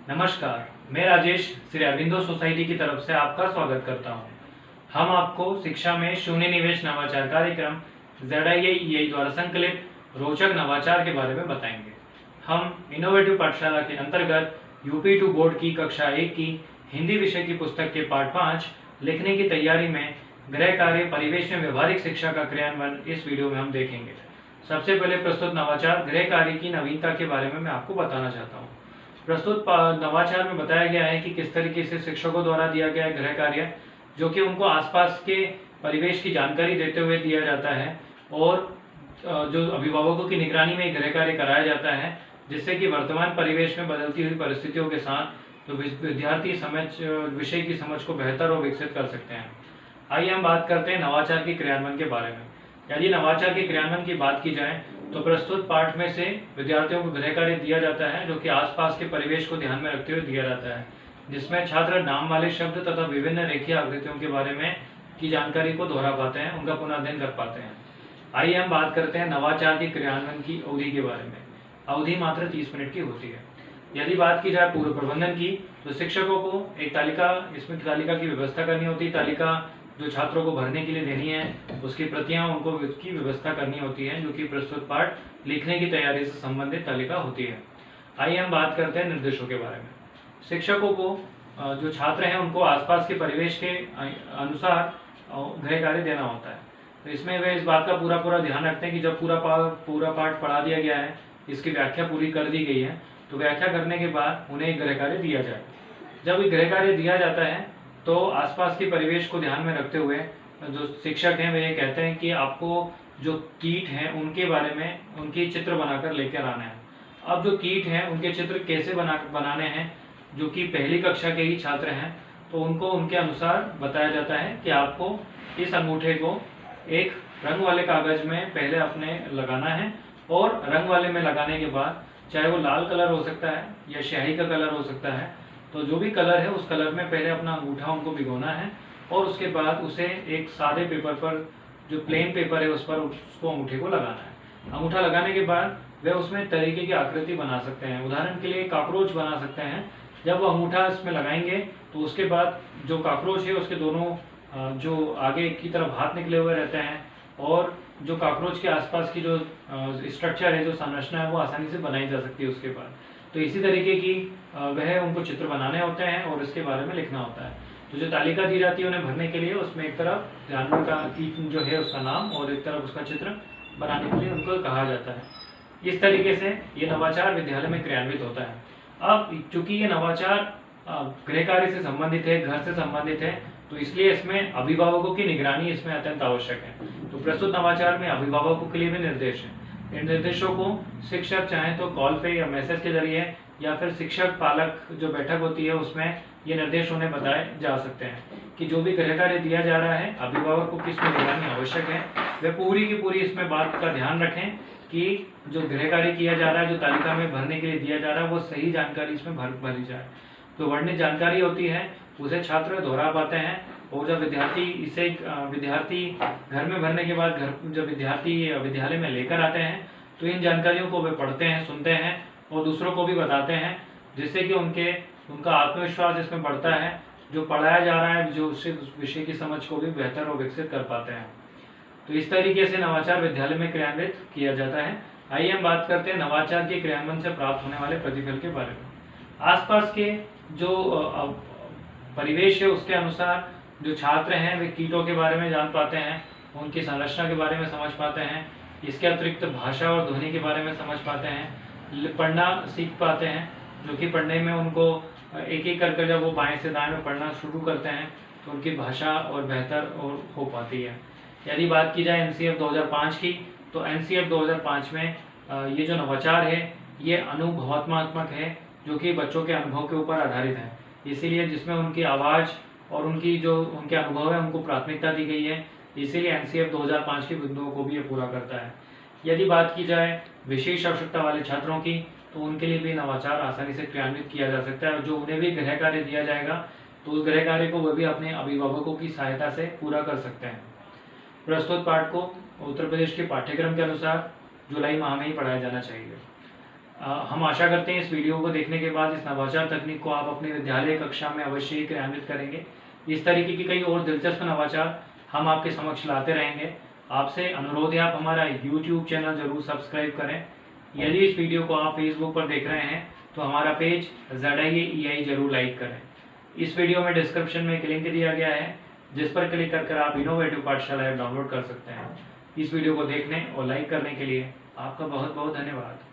नमस्कार, मैं राजेश श्री अरविंदो सोसाइटी की तरफ से आपका स्वागत करता हूं। हम आपको शिक्षा में शून्य निवेश नवाचार कार्यक्रम ZIA द्वारा संकलित रोचक नवाचार के बारे में बताएंगे। हम इनोवेटिव पाठशाला के अंतर्गत UP2 बोर्ड की कक्षा 1 की हिंदी विषय की पुस्तक के पाठ 5 लिखने की तैयारी में गृह कार्य परिवेश में व्यवहारिक शिक्षा का क्रियान्वयन इस वीडियो में हम देखेंगे। सबसे पहले प्रस्तुत नवाचार गृह कार्य की नवीनता के बारे में मैं आपको बताना चाहता हूँ। प्रस्तुत नवाचार में बताया गया है कि किस तरीके से शिक्षकों द्वारा दिया गया गृह कार्य जो कि उनको आसपास के परिवेश की जानकारी देते हुए दिया जाता है और जो अभिभावकों की निगरानी में गृह कार्य कराया जाता है, जिससे कि वर्तमान परिवेश में बदलती हुई परिस्थितियों के साथ तो विद्यार्थी विषय की समझ को बेहतर और विकसित कर सकते हैं। आइए हम बात करते हैं नवाचार के क्रियान्वयन के बारे में। यदि नवाचार के क्रियान्वयन की बात की जाए तो प्रस्तुत पाठ में से विद्यार्थियों को गृह कार्य दिया जाता है जो कि आसपास के परिवेश को ध्यान में रखते हुए दिया जाता है, जिसमें छात्र नाम वाले शब्द तथा विभिन्न रेखीय आकृतियों के बारे में की जानकारी को दोहरा पाते हैं, उनका पुनर्अध्ययन कर पाते हैं। आइए हम बात करते हैं नवाचार के क्रियान्वयन की अवधि के बारे में। अवधि मात्र 30 मिनट की होती है। यदि बात की जाए पूर्व प्रबंधन की तो शिक्षकों को एक इसमें तालिका की व्यवस्था करनी होती है। तालिका जो छात्रों को भरने के लिए देनी है उसकी प्रतियां उनको उसकी व्यवस्था करनी होती है, जो कि प्रस्तुत पाठ लिखने की तैयारी से संबंधित तालिका होती है। आइए हम बात करते हैं निर्देशों के बारे में। शिक्षकों को जो छात्र हैं उनको आसपास के परिवेश के अनुसार गृह कार्य देना होता है। तो इसमें वे इस बात का पूरा ध्यान रखते हैं कि जब पूरा पाठ पढ़ा दिया गया है, इसकी व्याख्या पूरी कर दी गई है, तो व्याख्या करने के बाद उन्हें एक गृह कार्य दिया जाए। जब गृह कार्य दिया जाता है तो आसपास के परिवेश को ध्यान में रखते हुए जो शिक्षक हैं वे ये कहते हैं कि आपको जो कीट हैं उनके बारे में उनकी चित्र बनाकर लेकर आना है। अब जो कीट हैं उनके चित्र कैसे बनाने हैं, जो कि पहली कक्षा के ही छात्र हैं, तो उनको उनके अनुसार बताया जाता है कि आपको इस अंगूठे को एक रंग वाले कागज में पहले अपने लगाना है और रंग वाले में लगाने के बाद चाहे वो लाल कलर हो सकता है या स्याही का कलर हो सकता है, तो जो भी कलर है उस कलर में पहले अपना अंगूठा उनको भिगोना है और उसके बाद उसे एक सादे पेपर पर, जो प्लेन पेपर है उस पर उसको अंगूठे को लगाना है। अंगूठा लगाने के बाद वे उसमें तरीके की आकृति बना सकते हैं। उदाहरण के लिए कॉकरोच बना सकते हैं। जब वो अंगूठा इसमें लगाएंगे तो उसके बाद जो कॉकरोच है उसके दोनों जो आगे की तरफ हाथ निकले हुए रहते हैं और जो कॉकरोच के आसपास की जो स्ट्रक्चर है, जो संरचना है, वो आसानी से बनाई जा सकती है उसके बाद। तो इसी तरीके की वह उनको चित्र बनाने होते हैं और इसके बारे में लिखना होता है। तो जो तालिका दी जाती है उन्हें भरने के लिए उसमें एक तरफ जानवर का जो है उसका नाम और एक तरफ उसका चित्र बनाने के लिए उनको कहा जाता है। इस तरीके से ये नवाचार विद्यालय में क्रियान्वित होता है। अब चूंकि ये नवाचार गृह कार्य से संबंधित है, घर से संबंधित है, तो इसलिए इसमें अभिभावकों की निगरानी इसमें अत्यंत आवश्यक है। तो प्रस्तुत नवाचार में अभिभावकों के लिए भी निर्देश है। इन निर्देशों को शिक्षक चाहे तो कॉल पे या मैसेज के जरिए या फिर शिक्षक पालक जो बैठक होती है उसमें ये निर्देश उन्हें बताए जा सकते हैं कि जो भी गृह कार्य दिया जा रहा है अभिभावक को किसमें निगरानी आवश्यक है। वे पूरी की पूरी इसमें बात का ध्यान रखें कि जो गृह कार्य किया जा रहा है, जो तालिका में भरने के लिए दिया जा रहा है, वो सही जानकारी इसमें भरी जाए। तो वर्णित जानकारी होती है उसे छात्र दोहरा पाते हैं और जब विद्यार्थी घर में भरने के बाद जब विद्यार्थी विद्यालय में लेकर आते हैं तो इन जानकारियों को वे पढ़ते हैं, सुनते हैं और दूसरों को भी बताते हैं, जिससे कि उनका आत्मविश्वास इसमें बढ़ता है। जो पढ़ाया जा रहा है जो उस विषय की समझ को भी बेहतर और विकसित कर पाते हैं। तो इस तरीके से नवाचार विद्यालय में क्रियान्वित किया जाता है। आइए हम बात करते हैं नवाचार के क्रियान्वयन से प्राप्त होने वाले प्रतिफल के बारे में। आसपास के जो परिवेश है उसके अनुसार जो छात्र हैं वे कीटों के बारे में जान पाते हैं, उनकी संरचना के बारे में समझ पाते हैं। इसके अतिरिक्त भाषा और ध्वनि के बारे में समझ पाते हैं, पढ़ना सीख पाते हैं, जो कि पढ़ने में उनको एक एक करके जब वो बाएं से दाएं में पढ़ना शुरू करते हैं तो उनकी भाषा और बेहतर और हो पाती है। यदि बात की जाए NCF 2005 की तो NCF 2005 में ये जो नवाचार है ये अनुभवात्मक है, जो कि बच्चों के अनुभव के ऊपर आधारित है। इसीलिए जिसमें उनकी आवाज़ और उनकी जो उनके अनुभव है उनको प्राथमिकता दी गई है। इसीलिए NCF 2005 के बिंदुओं को भी ये पूरा करता है। यदि बात की जाए विशेष आवश्यकता वाले छात्रों की तो उनके लिए भी नवाचार आसानी से क्रियान्वित किया जा सकता है। जो उन्हें भी गृह कार्य दिया जाएगा तो उस गृह कार्य को वे भी अपने अभिभावकों की सहायता से पूरा कर सकते हैं। प्रस्तुत पाठ को उत्तर प्रदेश के पाठ्यक्रम के अनुसार जुलाई माह में ही पढ़ाया जाना चाहिए। हम आशा करते हैं इस वीडियो को देखने के बाद इस नवाचार तकनीक को आप अपने विद्यालय कक्षा में अवश्य ही क्रियान्वित करेंगे। इस तरीके की कई और दिलचस्प नवाचार हम आपके समक्ष लाते रहेंगे। आपसे अनुरोध है आप हमारा YouTube चैनल जरूर सब्सक्राइब करें। यदि इस वीडियो को आप फेसबुक पर देख रहे हैं तो हमारा पेज ZIAEI जरूर लाइक करें। इस वीडियो में डिस्क्रिप्शन में एक लिंक दिया गया है जिस पर क्लिक कर आप इनोवेटिव पाठशाला ऐप डाउनलोड कर सकते हैं। इस वीडियो को देखने और लाइक करने के लिए आपका बहुत बहुत धन्यवाद।